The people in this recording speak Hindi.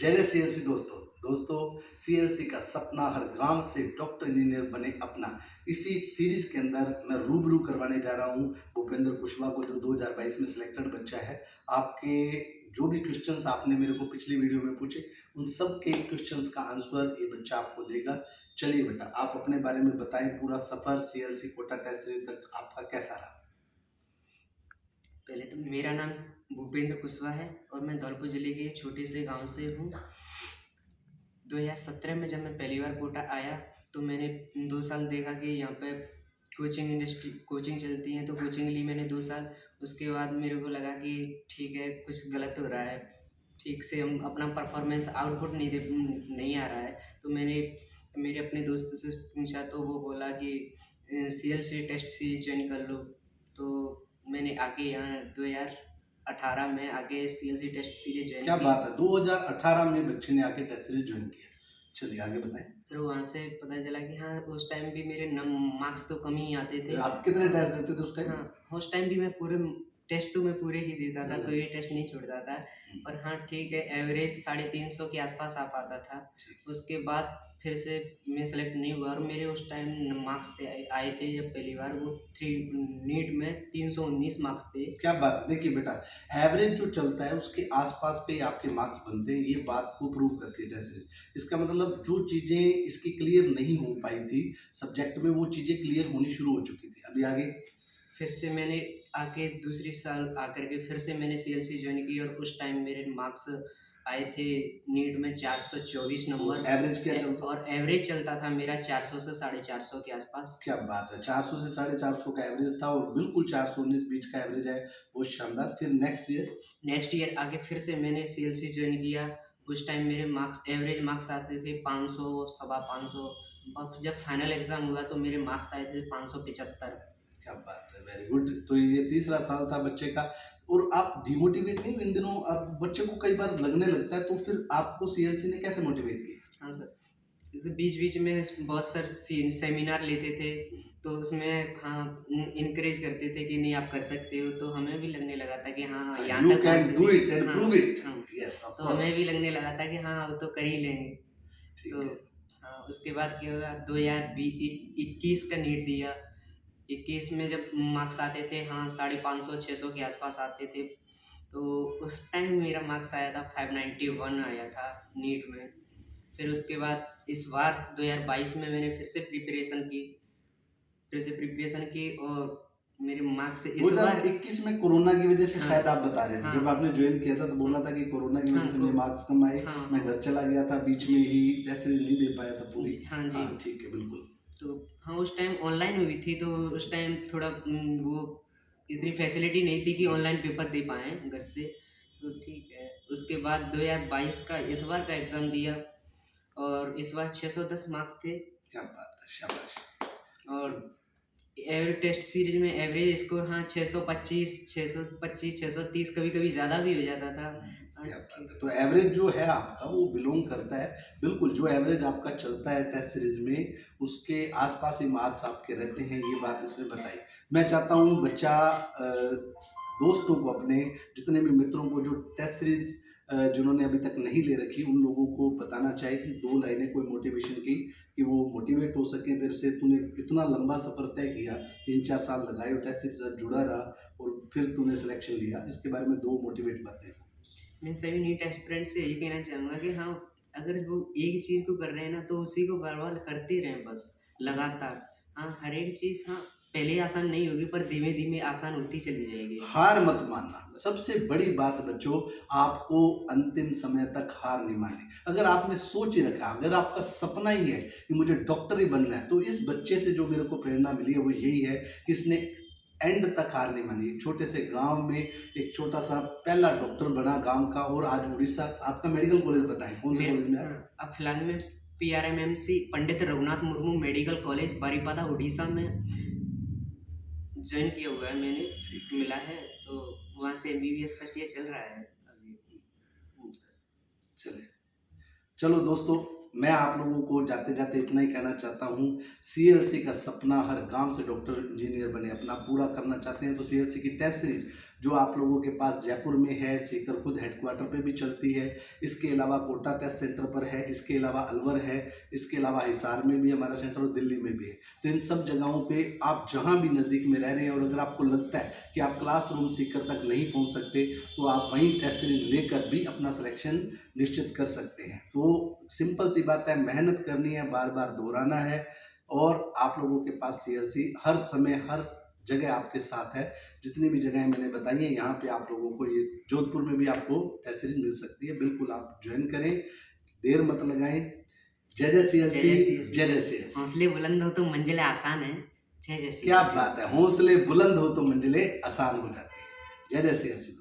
जय जय सीएलसी दोस्तों। सीएलसी का सपना हर गांव से डॉक्टर इंजीनियर बने अपना। इसी सीरीज के अंदर मैं रूबरू करवाने जा रहा हूं भूपेंद्र कुशवाहा को, जो 2022 में सिलेक्टेड बच्चा है। आपके जो भी क्वेश्चंस आपने मेरे को पिछली वीडियो में पूछे, उन सब के क्वेश्चंस का आंसर ये बच्चा आपको देगा। चलिए बेटा, आप अपने बारे में बताएं, पूरा सफर सीएलसी कोटा टेस्ट सीरीज तक आपका कैसा रहा। पहले तो मेरा नाम भूपेंद्र कुशवाहा है और मैं धौलपुर जिले के छोटे से गांव से हूँ। 2017 में जब मैं पहली बार कोटा आया तो मैंने 2 साल देखा कि यहाँ पे कोचिंग चलती है, तो कोचिंग ली मैंने 2 साल। उसके बाद मेरे को लगा कि ठीक है, कुछ गलत हो रहा है, ठीक से हम अपना परफॉर्मेंस आउटपुट नहीं आ रहा है। तो मैंने मेरे अपने दोस्त से पूछा तो वो बोला कि सीएलसी टेस्ट सीरीज ज्वाइन कर लो। तो मैंने आके यहाँ 2018 में आके सीएलसी टेस्ट सीरीज ज्वाइन की। क्या बात है, 2018 में बच्चे ने आके टेस्ट सीरीज ज्वाइन किया। चलिए आगे बताएं। फिर वहाँ से पता चला कि हाँ, उस टाइम भी मेरे मार्क्स तो कम ही आते थे। आप कितने टेस्ट देते थे उस टाइम? हाँ, उस टाइम भी मैं पूरे टेस्ट तो मैं पूरे ही देता था, कोई टेस्ट नहीं छोड़ता था। पर हाँ ठीक है, एवरेज 350 के आसपास आ पाता था। उसके बाद फिर से मैं सेलेक्ट नहीं हुआ और मेरे उस टाइम मार्क्स आए थे जब पहली बार, वो नीट में 319 मार्क्स थे। क्या बात है। देखिए बेटा, एवरेज जो चलता है उसके आसपास पे आपके मार्क्स बनते हैं, ये बात को प्रूव करती है टेस्ट सीरीज। इसका मतलब जो चीज़ें इसकी क्लियर नहीं हो पाई थी सब्जेक्ट में, वो चीज़ें क्लियर होनी शुरू हो चुकी थी। अभी आगे फिर से मैंने आके दूसरी साल आकर के फिर से मैंने सीएलसी ज्वाइन की और उस टाइम मेरे मार्क्स आए थे नीट में 424 नंबर। एवरेज क्या चलता और एवरेज चलता था मेरा 400 से 450 के आसपास। क्या बात है, 400 से 450 का एवरेज था और बिल्कुल 419 बीच का एवरेज है, बहुत शानदार। फिर नेक्स्ट ईयर आगे फिर से मैंने सीएलसी ज्वाइन किया। उस टाइम मेरे मार्क्स एवरेज मार्क्स आते थे 500 सवा 500, और जब फाइनल एग्जाम हुआ तो मेरे मार्क्स आए थे 575। क्या बात है, वेरी गुड। तो ये तीसरा साल था बच्चे का, और आप डिमोटिवेट नहीं हुए इन दिनों? अब बच्चे को कई बार लगने लगता है, तो फिर आपको सीएलसी ने कैसे मोटिवेट किया? हाँ सर, बीच बीच में बहुत सारे सेमिनार लेते थे, तो उसमें हाँ इनकरेज करते थे कि नहीं आप कर सकते हो। तो हमें भी लगने लगा था कि हाँ यहाँ You तक can पहुँच do सकते it and हाँ, prove it. हाँ। Yes, of तो course. हमें भी लगने लगा था कि हाँ अब तो कर ही लेंगे। ठीक तो है। हाँ, उसके बाद क्या हुआ, 2021 का नीट दिया। 21 में जब मार्क्स आते थे हाँ 550 600 के आसपास आते थे। तो उस टाइम मेरा मार्क्स आया था 591 आया था नीट में। फिर उसके बाद इस बार 2022 में मैंने फिर से प्रिपरेशन की और मेरे मार्क्स इस बार 2021 में कोरोना की वजह से हाँ, शायद आप बता रहे थे, हाँ, जब आपने ज्वाइन किया था तो बोला था कि कोरोना की वजह से मेरे मार्क्स कम आए, हाँ, मैं घर चला गया था, बीच में ही टेस्ट सीरीज नहीं दे पाया था पूरी। हाँ जी, ठीक है, बिल्कुल। तो हाँ उस टाइम ऑनलाइन हुई थी, तो उस टाइम थोड़ा वो इतनी फैसिलिटी नहीं थी कि ऑनलाइन पेपर दे पाएँ घर से। तो ठीक है, उसके बाद 2022 का इस बार का एग्ज़ाम दिया और इस बार 610 मार्क्स थे। क्या बात है, शाबाश। और टेस्ट सीरीज में एवरेज स्कोर हाँ 625 625 630, कभी कभी ज़्यादा भी हो जाता था। क्या बात है। तो एवरेज जो है आपका वो बिलोंग करता है, बिल्कुल जो एवरेज आपका चलता है टेस्ट सीरीज में, उसके आसपास ही मार्क्स आपके रहते हैं, ये बात इसने बताई। मैं चाहता हूँ बच्चा दोस्तों को, अपने जितने भी मित्रों को जो टेस्ट सीरीज जिन्होंने अभी तक नहीं ले रखी, उन लोगों को बताना चाहिए कि 2 लाइनें कोई मोटिवेशन की, कि वो मोटिवेट हो सके। तेरे से तूने इतना लंबा सफ़र तय किया, 3-4 साल लगाए, टेस्ट सीरीज से जुड़ा रहा और फिर तूने सिलेक्शन लिया। इसके बारे में 2 मोटिवेट बातें। मैं सभी नीट एस्पिरेंट से यही कहना चाहूँगा कि हाँ, अगर वो एक चीज़ को कर रहे हैं ना तो उसी को बार-बार करते रहें बस, लगातार। हाँ, हर एक चीज़ हाँ, पहले आसान नहीं होगी पर धीमे-धीमे आसान होती चली जाएगी। हार मत मानना, सबसे बड़ी बात बच्चों, आपको अंतिम समय तक हार नहीं माननी। अगर आपने सोच ही रखा, अगर आपका सपना ही है कि मुझे डॉक्टर ही बनना है, तो इस बच्चे से जो मेरे को प्रेरणा मिली है वो यही है कि इसने एंड तक हार नहीं मानी। एक छोटे से गांव में एक छोटा सा पहला डॉक्टर बना गांव का, और आज उड़ीसा। आपका मेडिकल कॉलेज बताएं, कौन से कॉलेज में आप? अब फिलहाल में PRMMC Pandit Raghunath Murmu medical college बारीपादा Orissa में ज्वाइन किया हुआ है मैंने, मिला है। तो वहाँ से MBBS फर्स्ट ईयर चल रहा है अभी। चलो दोस्तों, मैं आप लोगों को जाते जाते इतना ही कहना चाहता हूँ, सीएलसी का सपना हर गांव से डॉक्टर इंजीनियर बने अपना पूरा करना चाहते हैं तो सीएलसी की टेस्ट सीरीज जो आप लोगों के पास जयपुर में है, सीकर खुद हेडक्वार्टर पे भी चलती है। इसके अलावा कोटा टेस्ट सेंटर पर है, इसके अलावा अलवर है, इसके अलावा हिसार में भी हमारा सेंटर और दिल्ली में भी है। तो इन सब जगहों पे आप जहाँ भी नज़दीक में रह रहे हैं और अगर आपको लगता है कि आप क्लासरूम सीकर तक नहीं पहुँच सकते, तो आप वहीं टेस्ट सीरीज लेकर भी अपना सिलेक्शन निश्चित कर सकते हैं। तो सिंपल सी बात है, मेहनत करनी है, बार बार दोहराना है और आप लोगों के पास सीएलसी हर समय हर जगह आपके साथ है। जितनी भी जगहें मैंने बताई हैं यहाँ पे आप लोगों को, ये जोधपुर में भी आपको टेस्ट सीरीज मिल सकती है। बिल्कुल आप ज्वाइन करें, देर मत लगाएं। जय जय सीएलसी, जय जय सीएलसी। हौसले बुलंद हो तो मंजिलें आसान है। जय जय क्या CLC। बात है, हौसले बुलंद हो तो मंजिलें आसान हो जाती है। जय जय सीएलसी।